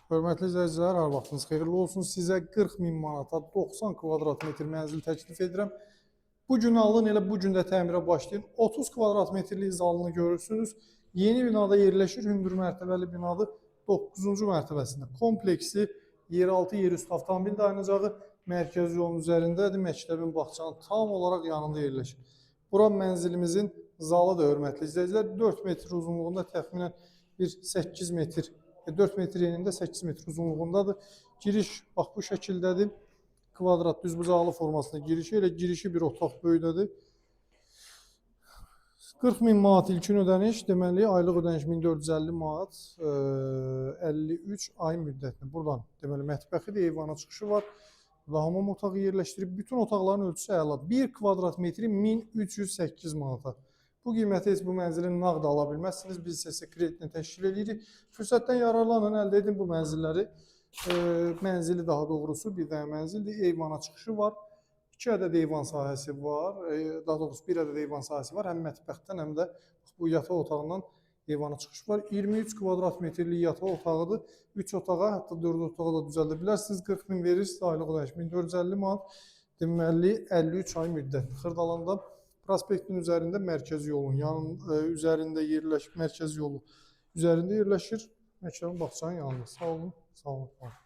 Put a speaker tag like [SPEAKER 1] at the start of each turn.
[SPEAKER 1] Hörmətli izləyicilər, hər vaxtınız xeyirli olsun. Sizə 40 min manata 90 kvadrat metr mənzil təklif edirəm. Bu gün alın, elə bu gün də təmirə başlayın. 30 kvadrat metrlik zalını görürsünüz. Yeni binada yerləşir, hündür mərtəbəli binadır. 9-cu mərtəbəsində kompleksi yeraltı, yerüstü avtomobil dayanacağı mərkəzi yolun üzərindədir. Məktəbin, bağçanın tam olaraq yanında yerləşir. Bura mənzilimizin zalıdır, hörmətli izləyicilər. 4 metr uzunluğunda təxminən bir 8 metr 4 metr enində 8 metr uzunluğundadır. Giriş bax bu şəkildədir. Kvadrat düzbucaqlı formasında girişi, elə girişi bir otaq böyüdədir. 40 min manat ilkin ödəniş, deməli aylıq ödəniş 1450 manat 53 ay müddətində. Buradan deməli mətbəxidir, eyvana çıxışı var. Və hamam otağı yerləşdirib. Bütün otaqların ölçüsü əladır. 1 kvadrat metri 1308 manata. Bu qiymətə heç bu mənzilin nağd ala bilməzsiniz. Biz sizə kreditini təşkil edirik. Fürsətdən yararlanın, əldə edin bu mənzilləri. Mənzili daha doğrusu bir dənə mənzildir. Eyvana çıxışı var. 2 ədəd eyvan sahəsi var. Daha doğrusu 1 ədəd eyvan sahəsi var. Həm mətbəxdən, həm də bu yataq otağından eyvana çıxış var. 23 kvadrat metrlik yataq otağıdır. 3 otağa, hətta 4 otağa da düzəldə bilərsiniz. 40 min verirsiniz, aylıq ödəniş 1450 manat. Deməli 53 ay müddət. Xırdalanda prospektin üzərində mərkəzi yolun üzərində yerləşir, mərkəzi yolu üzərində yerləşir. Məktəbin bağçanın yanında. Sağ olun, sağ olun.